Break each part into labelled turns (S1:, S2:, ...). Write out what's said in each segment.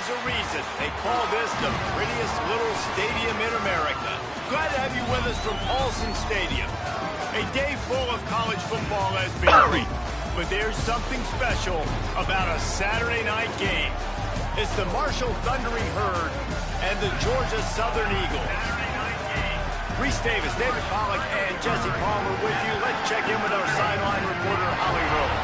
S1: a reason. They call this the prettiest little stadium in America. Glad to have you with us from Paulson Stadium. A day full of college football has been great, but there's something special about a Saturday night game. It's the Marshall Thundering Herd and the Georgia Southern Eagles. Reese Davis, David Pollack, and Jesse Palmer with you. Let's check in with our sideline reporter, Holly Rowe.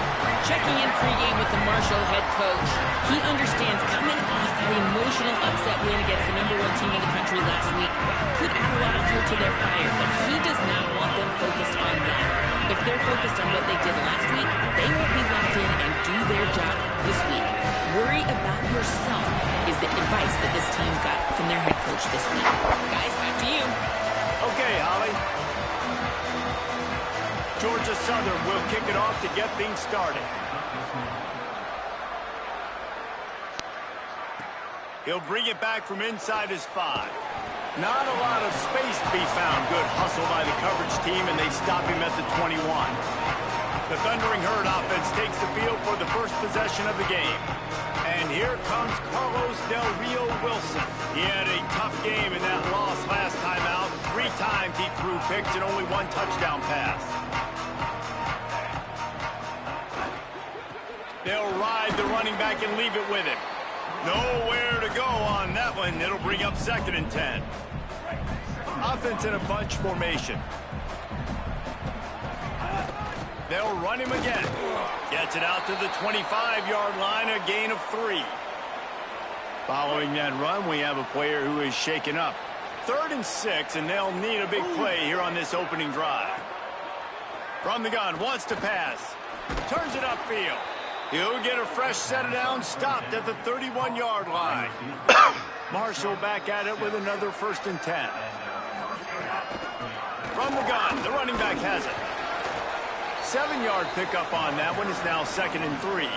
S2: Checking in pregame with the Marshall head coach. He understands coming off the emotional upset win against the #1 team in the country last week could add a lot of fuel to their fire, but he does not want them focused on that. If they're focused on what they did last week, they won't be locked in and do their job this week. Worry about yourself is the advice that this team got from their head coach this week. Guys, back to you.
S1: Okay, Holly. Georgia Southern will kick it off to get things started. He'll bring it back from inside his 5. Not a lot of space to be found. Good hustle by the coverage team, and they stop him at the 21. The Thundering Herd offense takes the field for the first possession of the game. And here comes Carlos Del Rio Wilson. He had a tough game in that loss last time out. 3 times he threw picks and only 1 touchdown pass. They'll ride the running back and leave it with him. Nowhere to go on that one. It'll bring up 2nd and 10. Offense in a bunch formation. They'll run him again. Gets it out to the 25-yard line, a gain of 3. Following that run, we have a player who is shaken up. 3rd and 6, and they'll need a big play here on this opening drive. From the gun, wants to pass. Turns it upfield. He'll get a fresh set of downs, stopped at the 31-yard line. Marshall back at it with another 1st and 10. From the gun, the running back has it. 7-yard pickup on that one. Is now 2nd and 3.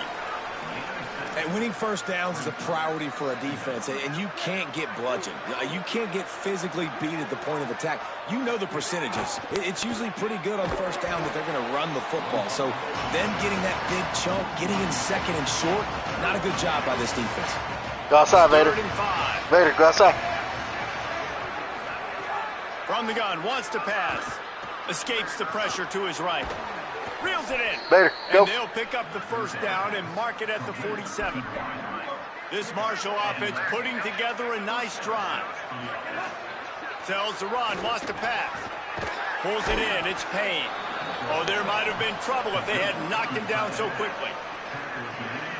S3: And winning first downs is a priority for a defense, and you can't get bludgeoned. You can't get physically beat at the point of attack. You know the percentages. It's usually pretty good on first down that they're going to run the football. So them getting that big chunk, getting in 2nd and short, not a good job by this defense.
S4: Go outside, Vader. Vader, go outside.
S1: From the gun, wants to pass. Escapes the pressure to his right. Reels it in.
S4: Vader, go.
S1: And they'll pick up the first down and mark it at the 47. This Marshall offense putting together a nice drive. Tells the run, wants to pass. Pulls it in, it's Payne. Oh, there might have been trouble if they had knocked him down so quickly.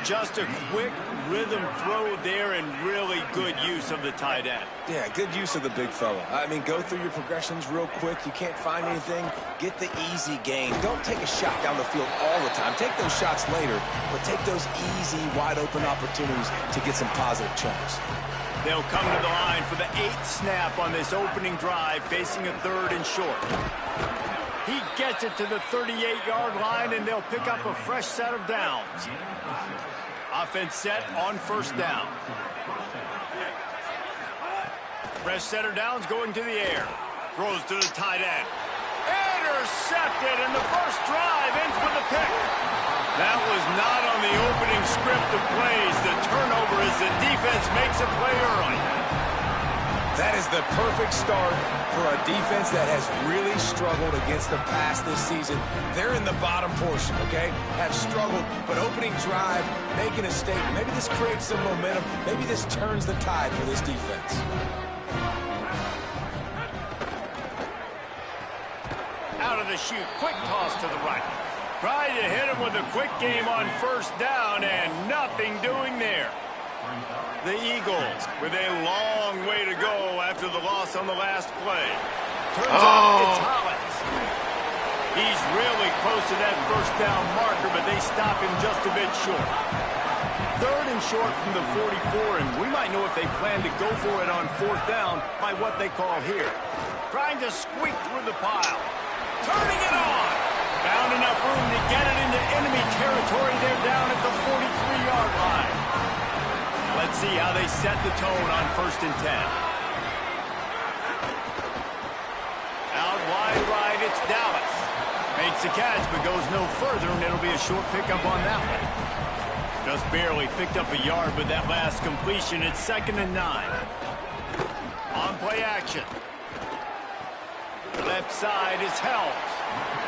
S1: Just a quick rhythm throw there and really good use of the tight end.
S3: Yeah, good use of the big fella. I mean, go through your progressions real quick. You can't find anything. Get the easy gain. Don't take a shot down the field all the time. Take those shots later, but take those easy, wide-open opportunities to get some positive chunks.
S1: They'll come to the line for the 8th snap on this opening drive, facing a 3rd and short. He gets it to the 38-yard line, and they'll pick up a fresh set of downs. Offense set on 1st down. Fresh set of downs going to the air. Throws to the tight end. Intercepted, and the first drive ends with a pick. That was not on the opening script of plays. The turnover as the defense makes a play early.
S3: That is the perfect start for a defense that has really struggled against the pass this season. They're in the bottom portion, okay? Have struggled, but opening drive, making a statement. Maybe this creates some momentum. Maybe this turns the tide for this defense.
S1: Out of the chute, quick toss to the right. Tried to hit him with a quick game on 1st down, and nothing doing there. The Eagles with a long way to go after the loss on the last play. Turns out it's Hollins. He's really close to that 1st down marker, but they stop him just a bit short. 3rd and short from the 44, and we might know if they plan to go for it on 4th down by what they call here. Trying to squeak through the pile. Turning it on. Found enough room to get it into enemy territory. They're down at the 43-yard line. Let's see how they set the tone on 1st and 10. Out wide right, it's Dallas. Makes the catch, but goes no further, and it'll be a short pickup on that one. Just barely picked up a yard with that last completion. It's 2nd and 9. On play action. Left side is Helms.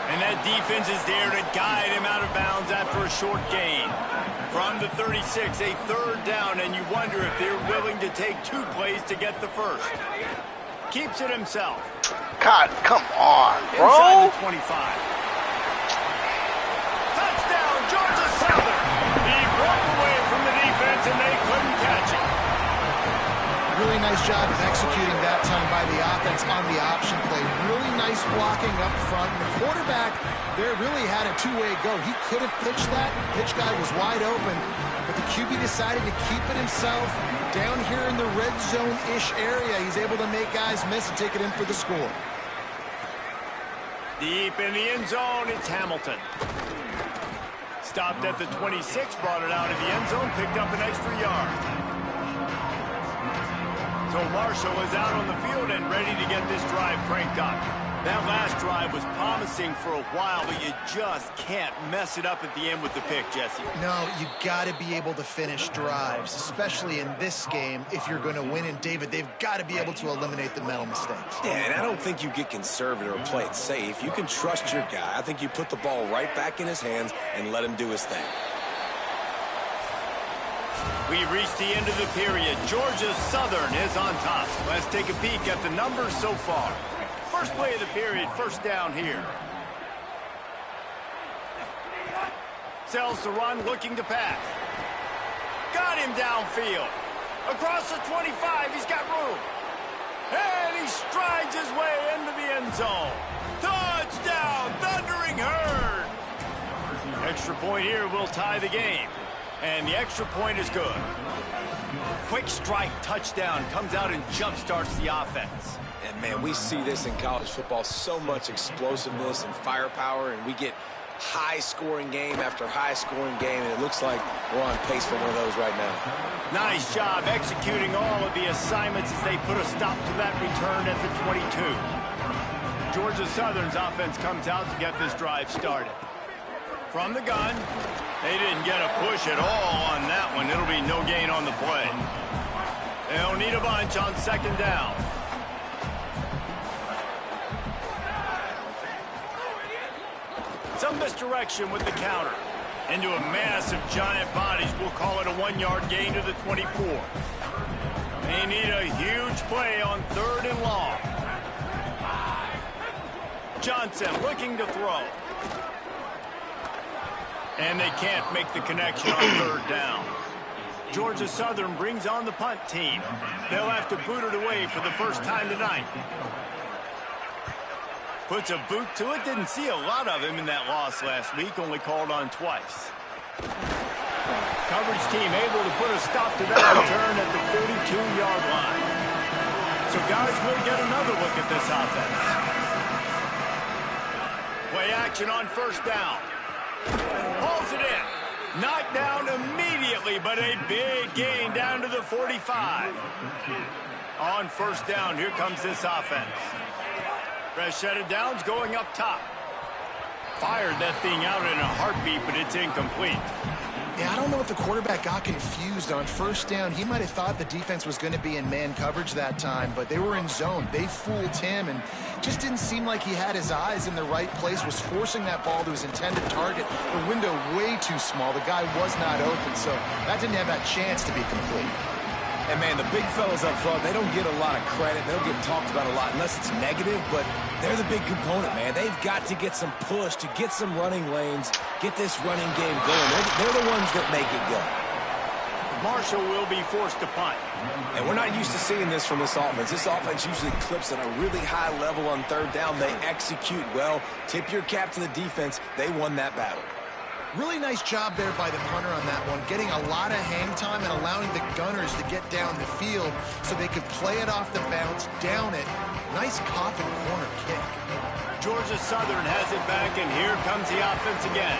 S1: And that defense is there to guide him out of bounds after a short gain. From the 36, a 3rd down, and you wonder if they're willing to take 2 plays to get the first. Keeps it himself.
S4: God, come on, bro.
S1: Inside the 25. Touchdown, Georgia Southern. He broke away from the defense, and they couldn't catch him.
S5: Really nice job of executing that time by the offense on the option play. Really nice blocking up front. The quarterback there really had a two-way go. He could have pitched that. Pitch guy was wide open, but the QB decided to keep it himself. Down here in the red zone-ish area, he's able to make guys miss and take it in for the score.
S1: Deep in the end zone, it's Hamilton. Stopped at the 26, brought it out of the end zone, picked up an extra yard. So Marshall is out on the field and ready to get this drive cranked up. That last drive was promising for a while, but you just can't mess it up at the end with the pick, Jesse.
S5: No, you got to be able to finish drives, especially in this game if you're going to win. And, David, they've got to be able to eliminate the mental mistakes.
S3: Yeah, and I don't think you get conservative or play it safe. You can trust your guy. I think you put the ball right back in his hands and let him do his thing.
S1: We've reached the end of the period. Georgia Southern is on top. Let's take a peek at the numbers so far. First play of the period, 1st down here. Sells the run, looking to pass. Got him downfield. Across the 25, he's got room. And he strides his way into the end zone. Touchdown, Thundering Herd. Extra point here will tie the game. And the extra point is good. Quick strike touchdown comes out and jump-starts the offense.
S3: And, man, we see this in college football, so much explosiveness and firepower, and we get high-scoring game after high-scoring game, and it looks like we're on pace for one of those right now.
S1: Nice job executing all of the assignments as they put a stop to that return at the 22. Georgia Southern's offense comes out to get this drive started. From the gun, they didn't get a push at all on that one. It'll be no gain on the play. They'll need a bunch on 2nd down. Some misdirection with the counter. Into a mass of giant bodies. We'll call it a 1-yard gain to the 24. They need a huge play on 3rd and long. Johnson looking to throw. And they can't make the connection on 3rd down. Georgia Southern brings on the punt team. They'll have to boot it away for the first time tonight. Puts a boot to it. Didn't see a lot of him in that loss last week. Only called on twice. Coverage team able to put a stop to that return at the 42-yard line. So guys, we'll get another look at this offense. Play action on 1st down. Hauls it in. Knocked down immediately, but a big gain down to the 45. On 1st down, here comes this offense. Rashad Downs going up top. Fired that thing out in a heartbeat, but it's incomplete.
S5: Yeah, I don't know if the quarterback got confused on 1st down. He might have thought the defense was going to be in man coverage that time, but they were in zone. They fooled him and just didn't seem like he had his eyes in the right place, was forcing that ball to his intended target. The window way too small. The guy was not open, so that didn't have that chance to be complete.
S3: And, man, the big fellas up front, they don't get a lot of credit. They don't get talked about a lot unless it's negative, but they're the big component, man. They've got to get some push, to get some running lanes, get this running game going. They're the ones that make it go.
S1: Marshall will be forced to punt.
S3: And we're not used to seeing this from this offense. This offense usually clips at a really high level on 3rd down. They execute well. Tip your cap to the defense. They won that battle.
S5: Really nice job there by the punter on that one, getting a lot of hang time and allowing the gunners to get down the field so they could play it off the bounce, down it. Nice coffin corner kick.
S1: Georgia Southern has it back, and here comes the offense again.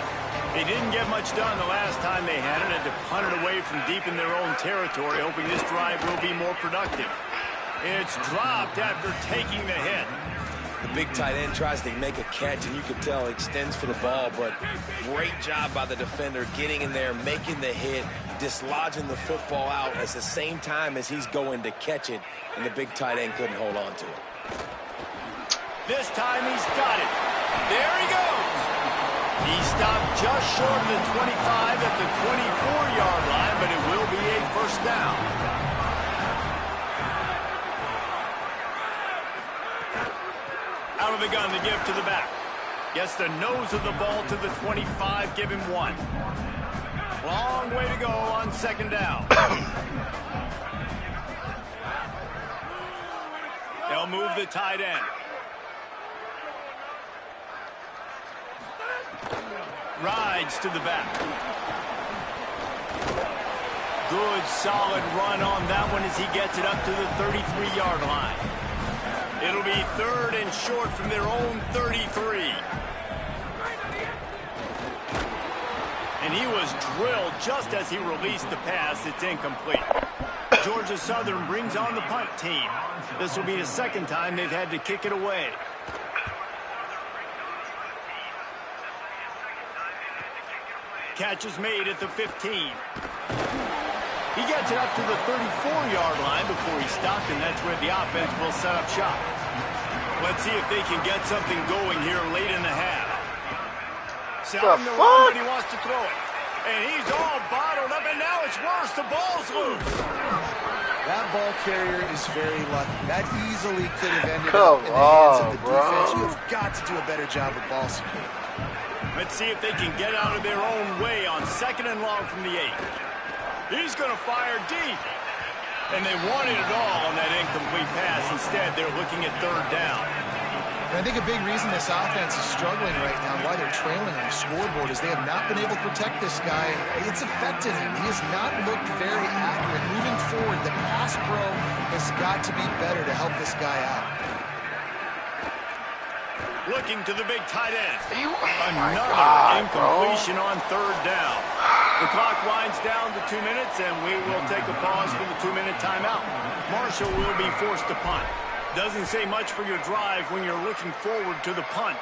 S1: They didn't get much done the last time they had it. Had to punt it away from deep in their own territory, hoping this drive will be more productive. It's dropped after taking the hit.
S3: The big tight end tries to make a catch, and you can tell he extends for the ball, but great job by the defender getting in there, making the hit, dislodging the football out at the same time as he's going to catch it, and the big tight end couldn't hold on to it.
S1: This time he's got it. There he goes. He stopped just short of the 25 at the 24-yard line, but it will be a first down. Out of the gun, the give to the back. Gets the nose of the ball to the 25, give him 1. Long way to go on second down. They'll move the tight end. Rides to the back. Good, solid run on that one as he gets it up to the 33-yard line. It'll be third and short from their own 33. And he was drilled just as he released the pass. It's incomplete. Georgia Southern brings on the punt team. This will be the second time they've had to kick it away. Catch is made at the 15. He gets it up to the 34-yard line before he stopped, and that's where the offense will set up shop. Let's see if they can get something going here late in the half. Selling the run, but he wants to throw it. And he's all bottled up, and now it's worse. The ball's loose.
S5: That ball carrier is very lucky. That easily could have ended up in the hands of the defense. You have got to do a better job with ball security.
S1: Let's see if they can get out of their own way on second and long from the 8. He's going to fire deep. And they wanted it all on that incomplete pass. Instead, they're looking at third down.
S5: And I think a big reason this offense is struggling right now, why they're trailing on the scoreboard, is they have not been able to protect this guy. It's affected him. He has not looked very accurate. Moving forward, the pass pro has got to be better to help this guy out.
S1: Looking to the big tight end. Another incompletion on third down. The clock winds down to 2 minutes, and we will take a pause for the 2-minute timeout. Marshall will be forced to punt. Doesn't say much for your drive when you're looking forward to the punt.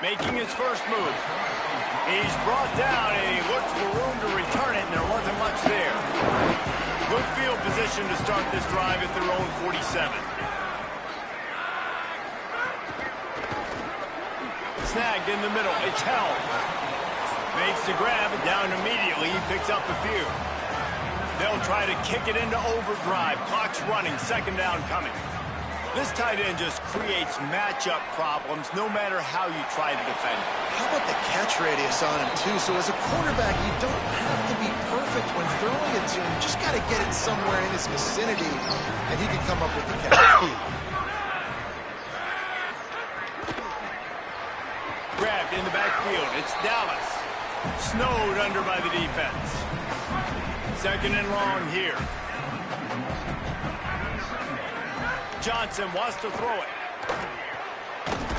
S1: Making his first move. He's brought down, and he looked for room to return it, and there wasn't much there. Good field position to start this drive at their own 47. Snagged in the middle. It's held. Makes the grab and down immediately. He picks up a few. They'll try to kick it into overdrive. Clock's running. Second down coming. This tight end just creates matchup problems no matter how you try to defend it.
S5: How about the catch radius on him, too? So as a quarterback, you don't have to be perfect when throwing it to him. You just got to get it somewhere in his vicinity, and he can come up with the catch.
S1: Grabbed in the backfield. It's Dallas. Snowed under by the defense. Second and long here. Johnson wants to throw it.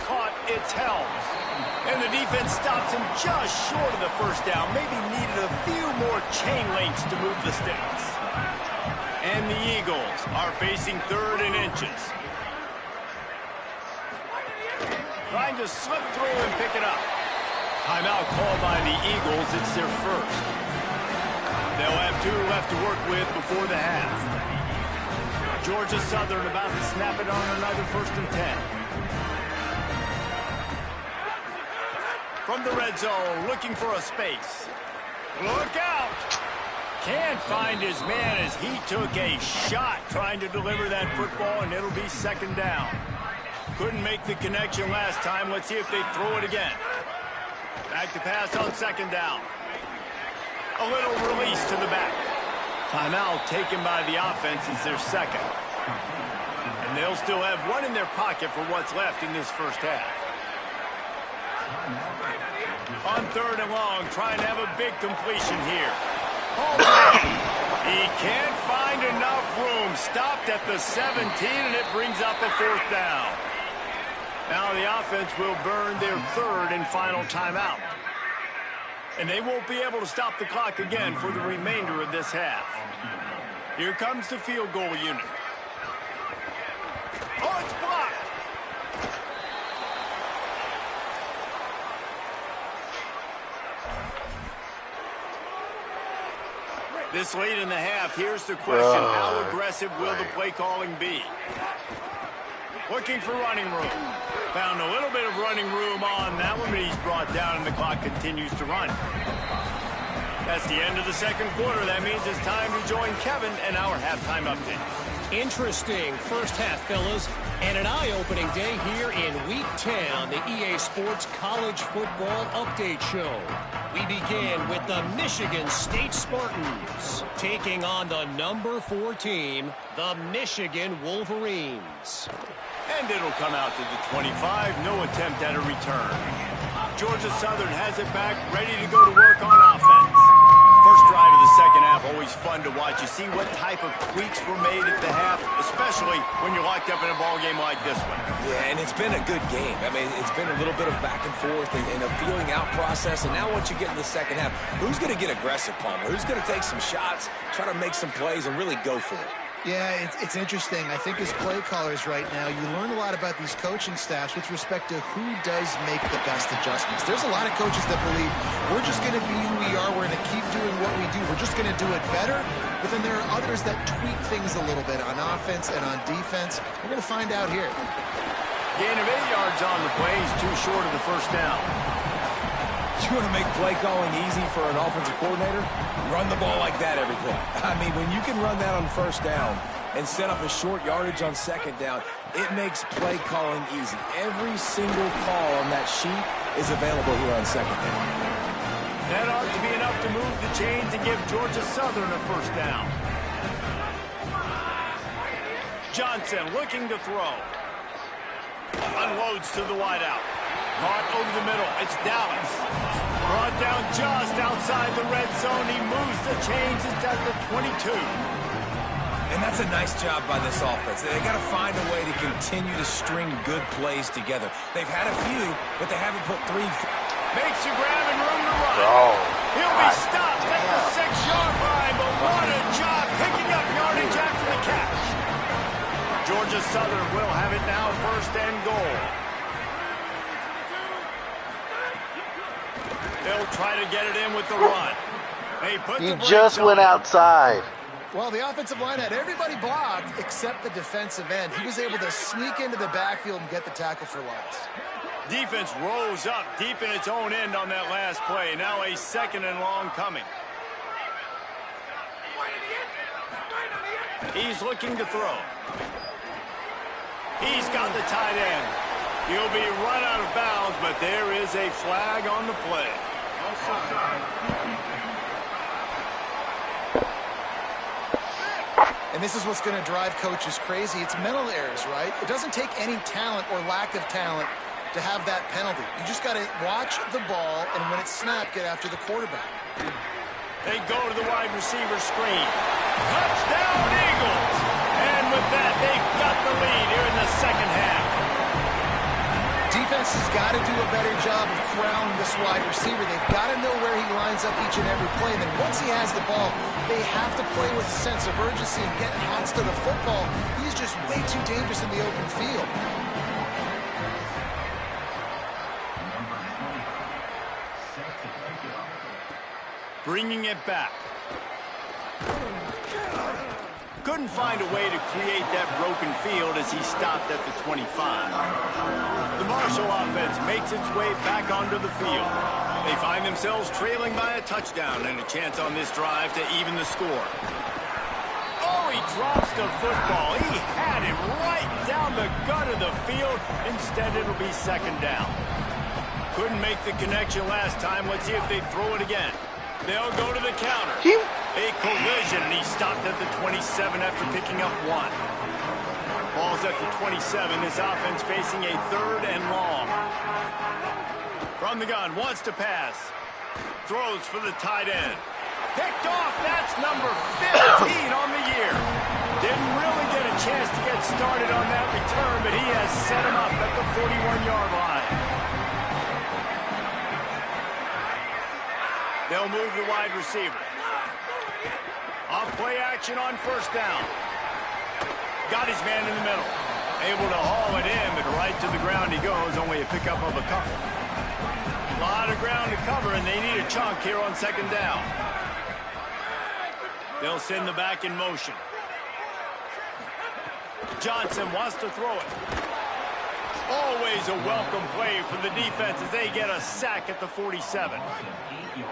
S1: Caught. It's held. And the defense stops him just short of the first down. Maybe needed a few more chain links to move the sticks. And the Eagles are facing third and inches. Trying to slip through and pick it up. Timeout called by the Eagles. It's their first. They'll have 2 left to work with before the half. Georgia Southern about to snap it on another 1st and 10. From the red zone, looking for a space. Look out! Can't find his man as he took a shot trying to deliver that football, and it'll be second down. Couldn't make the connection last time. Let's see if they throw it again. Back to pass on second down. A little release to the back. Timeout taken by the offense is their second. And they'll still have 1 in their pocket for what's left in this first half. On third and long, trying to have a big completion here. He can't find enough room. Stopped at the 17, and it brings up a 4th down. Now the offense will burn their third and final timeout. And they won't be able to stop the clock again for the remainder of this half. Here comes the field goal unit. Oh, it's blocked. This late in the half, here's the question. How aggressive will the play calling be? Looking for running room. Found a little bit of running room on that one, but he's brought down and the clock continues to run. That's the end of the second quarter. That means it's time to join Kevin and our halftime update.
S6: Interesting first half, fellas, and an eye-opening day here in Week 10 on the EA Sports College Football Update Show. We begin with the Michigan State Spartans taking on the number 4 team, the Michigan Wolverines.
S1: And it'll come out to the 25. No attempt at a return. Georgia Southern has it back, ready to go to work on offense. First drive of the second half, always fun to watch. You see what type of tweaks were made at the half, especially when you're locked up in a ball game like this one.
S3: Yeah, and it's been a good game. I mean, it's been a little bit of back and forth and a feeling out process. And now once you get in the second half, who's going to get aggressive, Palmer? Who's going to take some shots, try to make some plays, and really go for it?
S5: Yeah, it's interesting. I think as play callers right now, you learn a lot about these coaching staffs with respect to who does make the best adjustments. There's a lot of coaches that believe we're just going to be who we are. We're going to keep doing what we do. We're just going to do it better. But then there are others that tweak things a little bit on offense and on defense. We're going to find out here.
S1: Gain of 8 yards on the play. He's too short of the first down.
S3: You want to make play calling easy for an offensive coordinator? Run the ball like that every play. I mean, when you can run that on first down and set up a short yardage on second down, it makes play calling easy. Every single call on that sheet is available here on second down.
S1: That ought to be enough to move the chains and give Georgia Southern a first down. Johnson looking to throw. Unloads to the wideout. Caught over the middle. It's Dallas. Brought down just outside the red zone. He moves the chains. It's at the 22.
S3: And that's a nice job by this offense. They got to find a way to continue to string good plays together. They've had a few, but they haven't put 3.
S1: Makes a grab and room to run. He'll be stopped at the 6-yard line, but what a job picking up yardage after the catch. Georgia Southern will have it now, first and goal. They'll try to get it in with the run.
S4: He just went outside.
S5: Well, the offensive line had everybody blocked except the defensive end. He was able to sneak into the backfield and get the tackle for loss.
S1: Defense rose up deep in its own end on that last play. Now a second and long coming. He's looking to throw. He's got the tight end. He'll be run out of bounds, but there is a flag on the play.
S5: And this is what's going to drive coaches crazy. It's mental errors, right? It doesn't take any talent or lack of talent to have that penalty. You just got to watch the ball, and when it's snapped, get after the quarterback.
S1: They go to the wide receiver screen. Touchdown, Eagles! And with that, they've got the lead here in the second half.
S5: Defense has got to do a better job of corralling this wide receiver. They've got to know where he lines up each and every play. And then once he has the ball, they have to play with a sense of urgency and get hands to the football. He's just way too dangerous in the open field.
S1: Bringing it back. Couldn't find a way to create that broken field as he stopped at the 25. The Marshall offense makes its way back onto the field. They find themselves trailing by a touchdown and a chance on this drive to even the score. Oh, he drops the football. He had it right down the gut of the field. Instead, it'll be second down. Couldn't make the connection last time. Let's see if they throw it again. They'll go to the counter. A collision, and he stopped at the 27 after picking up 1. Ball's at the 27. This offense facing a third and long. From the gun, wants to pass. Throws for the tight end. Picked off, that's number 15 on the year. Didn't really get a chance to get started on that return, but he has set him up at the 41-yard line. They'll move the wide receiver. Off play action on first down. Got his man in the middle. Able to haul it in, but right to the ground he goes. Only a pickup of a couple. A lot of ground to cover, and they need a chunk here on second down. They'll send the back in motion. Johnson wants to throw it. Always a welcome play from the defense as they get a sack at the 47.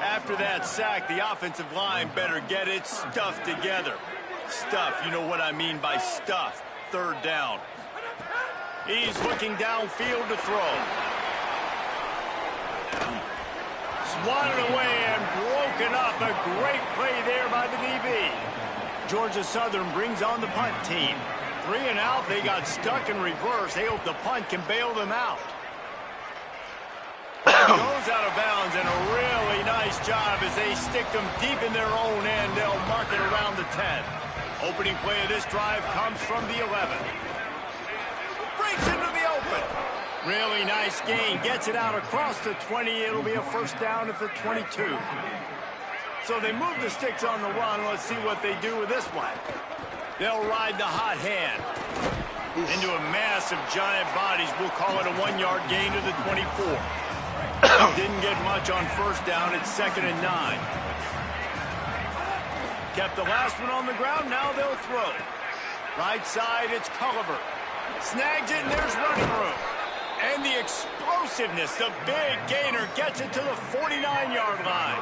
S1: After that sack, the offensive line better get its stuff together. Stuff, you know what I mean by stuff. Third down. He's looking downfield to throw. Swatted away and broken up. A great play there by the DB. Georgia Southern brings on the punt team. 3 and out. They got stuck in reverse. They hope the punt can bail them out. Goes out of bounds, and a really nice job as they stick them deep in their own end. They'll mark it around the 10. Opening play of this drive comes from the 11. Breaks into the open. Really nice gain. Gets it out across the 20. It'll be a first down at the 22. So they move the sticks on the run. Let's see what they do with this one. They'll ride the hot hand into a mass of giant bodies. We'll call it a 1-yard gain to the 24. Didn't get much on first down. It's 2nd and 9. Kept the last one on the ground. Now they'll throw. Right side, it's Culliver. Snags it, and there's running room. And the explosiveness, the big gainer, gets it to the 49-yard line.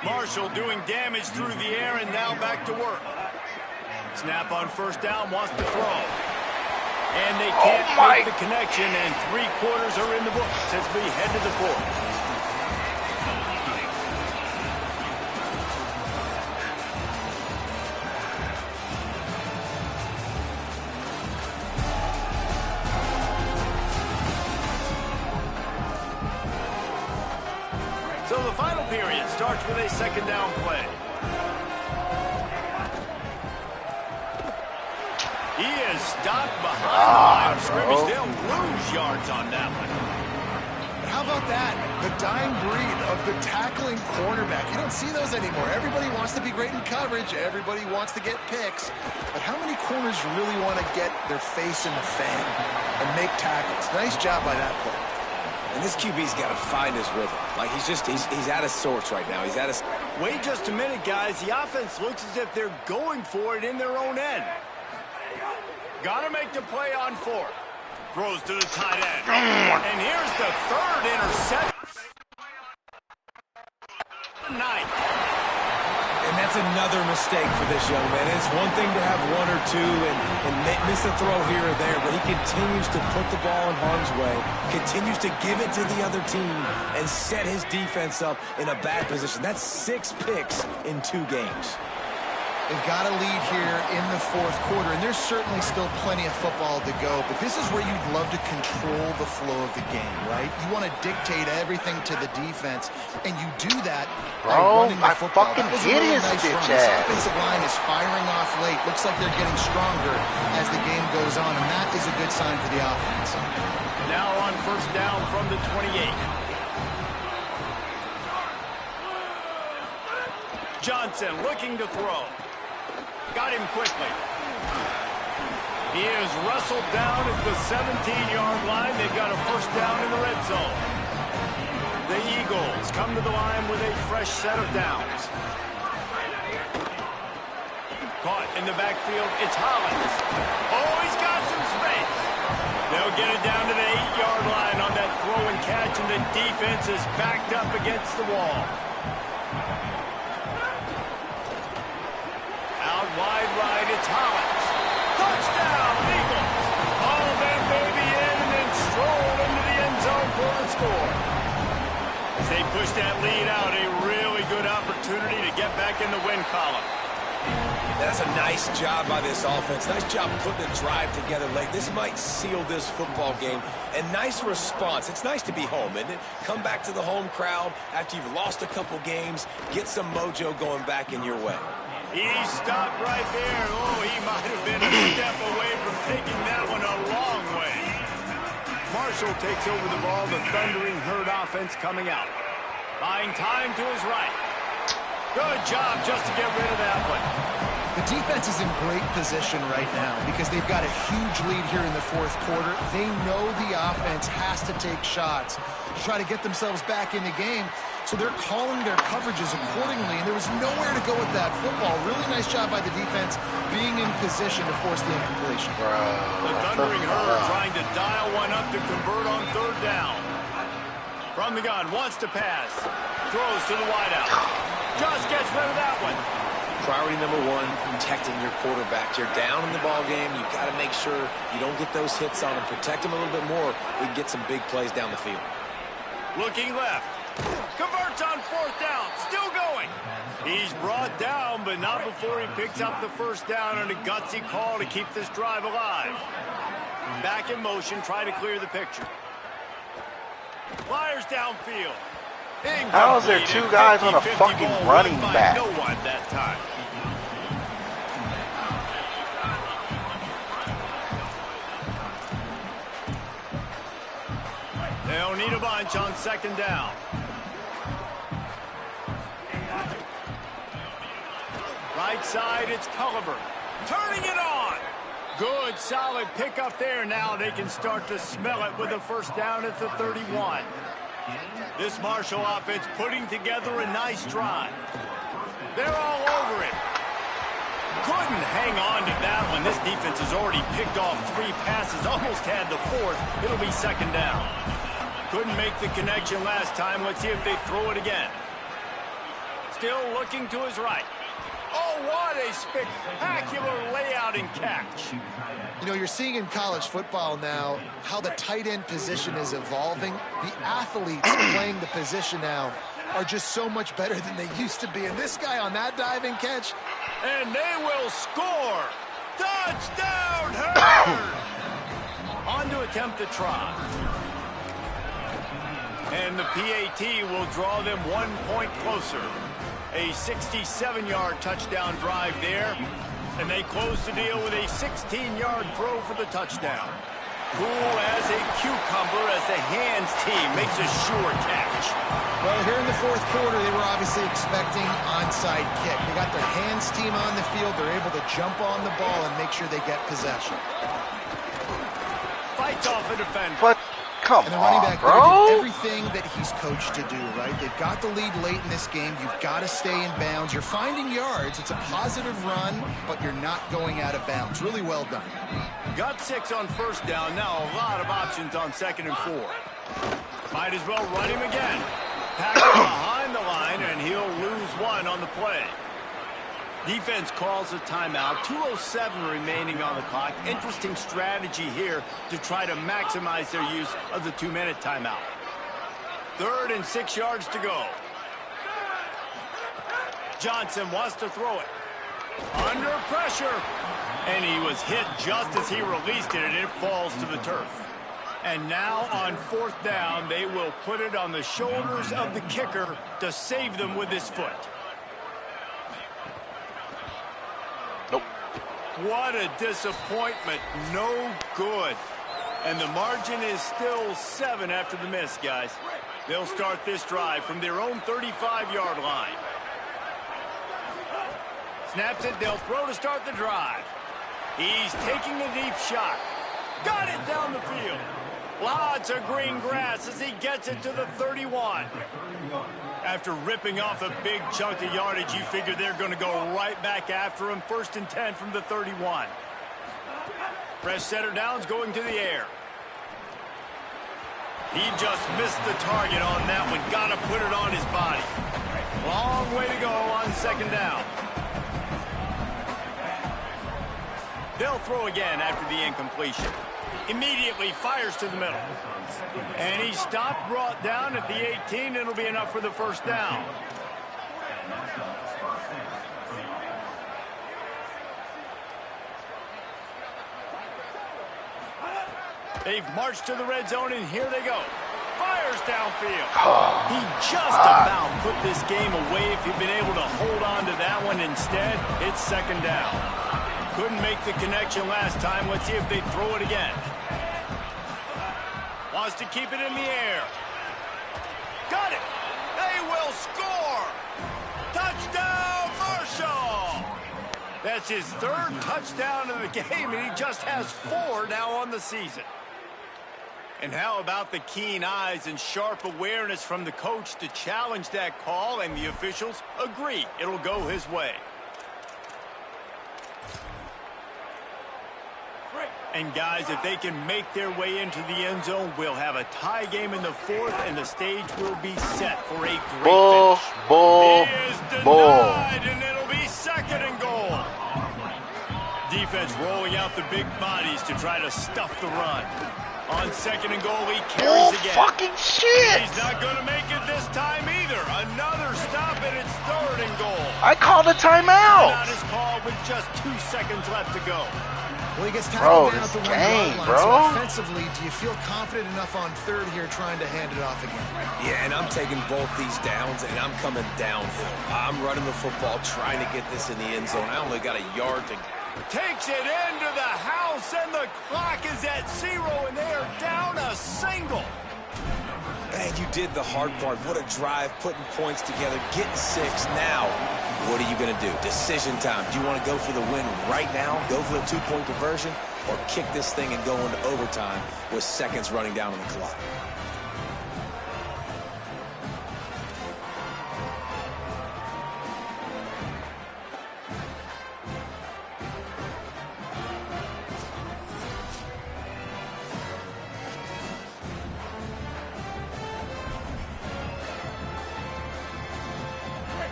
S1: Marshall doing damage through the air, and now back to work. Snap on first down, wants to throw. And they can't make the connection, and 3 quarters are in the books as we head to the 4th. So the final period starts with a 2nd down play. He is stopped behind the line of scrimmage. They'll lose yards on that one.
S5: But how about that? The dying breed of the tackling cornerback. You don't see those anymore. Everybody wants to be great in coverage. Everybody wants to get picks. But how many corners really want to get their face in the fan and make tackles? Nice job by that player.
S3: And this QB's got to find his rhythm. Like, he's out of sorts right now. He's out of...
S1: Wait just a minute, guys. The offense looks as if they're going for it in their own end. Got to make the play on 4th. Throws to the tight end. And here's the 3rd interception. 9.
S3: And that's another mistake for this young man. It's one thing to have 1 or 2 and miss a throw here or there, but he continues to put the ball in harm's way, continues to give it to the other team, and set his defense up in a bad position. That's 6 picks in 2 games.
S5: They've got a lead here in the 4th quarter, and there's certainly still plenty of football to go, but this is where you'd love to control the flow of the game, right? You want to dictate everything to the defense, and you do that by running the football.
S4: Fucking
S5: that was a really nice run. This offensive line is firing off late. Looks like they're getting stronger as the game goes on, and that is a good sign for the offense.
S1: Now on first down from the 28. Johnson looking to throw. Got him quickly. He is wrestled down at the 17-yard line. They've got a first down in the red zone. The Eagles come to the line with a fresh set of downs. Caught in the backfield, it's Hollins. Oh, he's got some space. They'll get it down to the 8-yard line on that throw and catch, and the defense is backed up against the wall. Wide right, it's Hollins. Touchdown, Eagles. All that baby in and then stroll into the end zone for the score. As they push that lead out, a really good opportunity to get back in the win column.
S3: That's a nice job by this offense. Nice job putting the drive together late. This might seal this football game. And nice response. It's nice to be home, isn't it? Come back to the home crowd after you've lost a couple games. Get some mojo going back in your way.
S1: He stopped right there. Oh, he might have been a step away from taking that one a long way. Marshall takes over the ball. The thundering herd offense coming out. Buying time to his right. Good job just to get rid of that one.
S5: The defense is in great position right now because they've got a huge lead here in the fourth quarter. They know the offense has to take shots to try to get themselves back in the game. So they're calling their coverages accordingly, and there was nowhere to go with that football. Really nice job by the defense being in position to force the incompletion.
S1: The Thundering Herd trying to dial one up to convert on third down. From the gun, wants to pass. Throws to the wideout. Just gets rid of that one.
S3: Priority number one, protecting your quarterback. You're down in the ball game. You've got to make sure you don't get those hits on him. Protect him a little bit more. We can get some big plays down the field.
S1: Looking left. Converts on fourth down. Still going. He's brought down, but not before he picks up the first down on a gutsy call to keep this drive alive. Back in motion, try to clear the picture. Flyers downfield.
S4: How is there two guys on a fucking running back?
S1: No one that time. They'll need a bunch on second down. Right side, it's Culliver. Turning it on. Good, solid pickup there. Now they can start to smell it with a first down at the 31. This Marshall offense putting together a nice drive. They're all over it. Couldn't hang on to that one. This defense has already picked off 3 passes, almost had the 4th. It'll be second down. Couldn't make the connection last time. Let's see if they throw it again. Still looking to his right. Oh, what a spectacular layout and catch.
S5: You know, you're seeing in college football now how the tight end position is evolving. The athletes playing the position now are just so much better than they used to be. And this guy on that diving catch.
S1: And they will score. Touchdown, Herd! On to attempt the try. And the PAT will draw them 1 point closer. A 67-yard touchdown drive there. And they close the deal with a 16-yard throw for the touchdown. Cool as a cucumber as the hands team makes a sure catch.
S5: Well, here in the fourth quarter, they were obviously expecting onside kick. They got their hands team on the field. They're able to jump on the ball and make sure they get possession.
S1: Fights off a defender.
S4: But come
S5: and the running back
S4: bro.
S5: Did everything that he's coached to do, right? They've got the lead late in this game. You've got to stay in bounds. You're finding yards. It's a positive run, but you're not going out of bounds. Really well done.
S1: Got 6 on first down. Now a lot of options on 2nd and 4. Might as well run him again. Packer behind the line, and he'll lose 1 on the play. Defense calls a timeout. 2:07 remaining on the clock. Interesting strategy here to try to maximize their use of the 2-minute timeout. 3rd and 6 yards to go. Johnson wants to throw it. Under pressure. And he was hit just as he released it, and it falls to the turf. And now on 4th down, they will put it on the shoulders of the kicker to save them with his foot.
S4: Nope.
S1: What a disappointment. No good. And the margin is still 7 after the miss, guys. They'll start this drive from their own 35-yard line. Snaps it. They'll throw to start the drive. He's taking a deep shot. Got it down the field. Lots of green grass as he gets it to the 31. After ripping off a big chunk of yardage, you figure they're going to go right back after him. 1st and 10 from the 31. Fresh setter downs going to the air. He just missed the target on that one. Got to put it on his body. Long way to go on 2nd down. They'll throw again after the incompletion. Immediately fires to the middle. And he stopped, brought down at the 18. It'll be enough for the first down. They've marched to the red zone, and here they go. Fires downfield. He just about put this game away if he'd been able to hold on to that one. Instead, it's 2nd down. Couldn't make the connection last time. Let's see if they throw it again. Wants to keep it in the air. Got it. They will score. Touchdown, Marshall. That's his third touchdown of the game, and he just has 4 now on the season. And how about the keen eyes and sharp awareness from the coach to challenge that call, and the officials agree it'll go his way. And guys, if they can make their way into the end zone, we'll have a tie game in the 4th, and the stage will be set for a great finish. He is denied, and it'll be 2nd and goal. Defense rolling out the big bodies to try to stuff the run. On 2nd and goal, he carries again.
S4: Fucking shit!
S1: He's not going to make it this time either. Another stop, and it's 3rd and goal.
S4: I called a timeout.
S1: Not his call with just 2 seconds left to go.
S5: Well, he gets tackled down at the 1-yard line.
S4: Bro.
S5: So offensively, do you feel confident enough on 3rd here trying to hand it off again?
S3: Yeah, and I'm taking both these downs, and I'm coming downhill. I'm running the football, trying to get this in the end zone. I only got a yard to...
S1: Takes it into the house, and the clock is at 0, and they are down a single.
S3: Man, you did the hard part. What a drive, putting points together, getting 6. Now, what are you going to do? Decision time. Do you want to go for the win right now, go for the 2-point conversion, or kick this thing and go into overtime with seconds running down on the clock?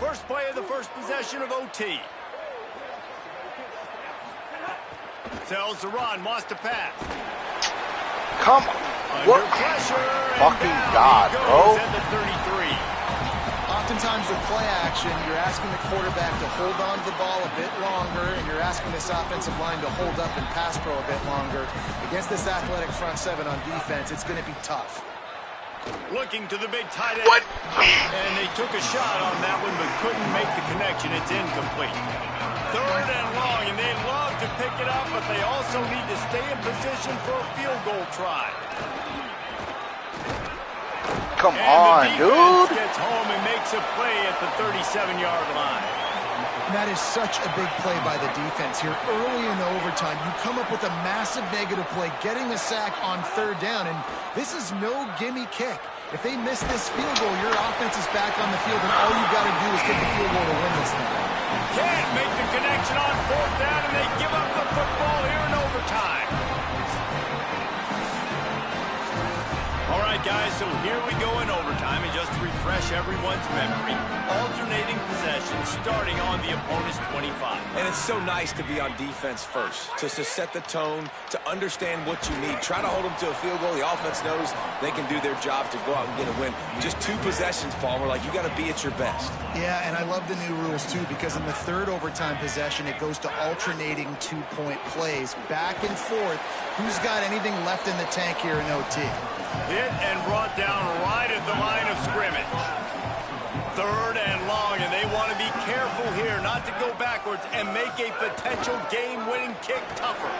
S1: First play of the first possession of OT. Tells to run, wants to pass.
S4: Come on.
S1: Under pressure.
S4: Fucking God, bro.
S1: At the 33.
S5: Oftentimes with play action, you're asking the quarterback to hold on to the ball a bit longer, and you're asking this offensive line to hold up and pass pro a bit longer. Against this athletic front 7 on defense, it's going to be tough.
S1: Looking to the big tight end.
S4: What?
S1: And they took a shot on that one, but couldn't make the connection. It's incomplete. 3rd and long, and they love to pick it up, but they also need to stay in position for a field goal try.
S4: Come
S1: And
S4: on,
S1: the defense
S4: dude.
S1: gets home and makes a play at the 37-yard line.
S5: That is such a big play by the defense here. Early in overtime, you come up with a massive negative play, getting a sack on 3rd down, and this is no gimme kick. If they miss this field goal, your offense is back on the field, and all you've got to do is kick a field goal to win this thing.
S1: Can't make the connection on 4th down, and they give up the football here in overtime. All right, guys, so here we go in overtime, and just to refresh everyone's memory, alternating possessions starting on the opponent's 25.
S3: And it's so nice to be on defense first, to set the tone, to understand what you need. Try to hold them to a field goal. The offense knows they can do their job to go out and get a win. Just 2 possessions, Palmer. Like, you got to be at your best.
S5: Yeah, and I love the new rules, too, because in the 3rd overtime possession, it goes to alternating 2-point plays. Back and forth. Who's got anything left in the tank here in OT?
S1: Hit and brought down right at the line of scrimmage. 3rd and long, and they want to be careful here not to go backwards and make a potential game-winning kick tougher.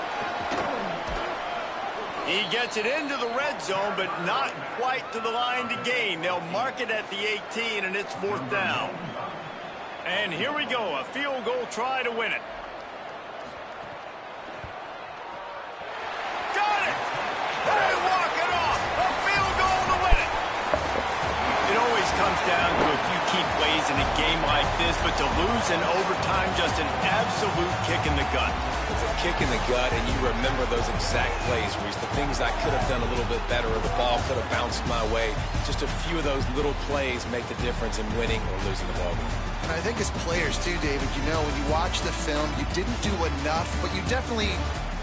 S1: He gets it into the red zone, but not quite to the line to gain. They'll mark it at the 18, and it's 4th down. And here we go, a field goal try to win it. Got it! They walk it off! A field goal to win it! It always comes down to a few key plays in a game like this, but to lose in overtime, just an absolute kick in the gut.
S3: It's a kick in the gut, and you remember those exact plays, Reese. The things I could have done a little bit better, or the ball could have bounced my way. Just a few of those little plays make the difference in winning or losing the ball game.
S5: And I think as players, too, David, you know, when you watch the film, you didn't do enough, but you definitely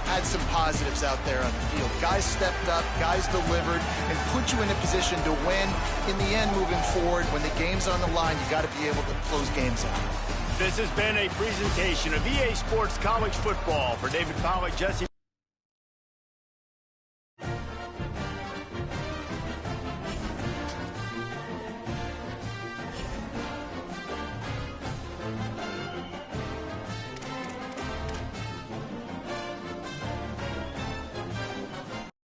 S5: had some positives out there on the field. Guys stepped up, guys delivered, and put you in a position to win. In the end, moving forward, when the game's on the line, you got to be able to close games out.
S1: This has been a presentation of EA Sports College Football. For David Pollack, Jesse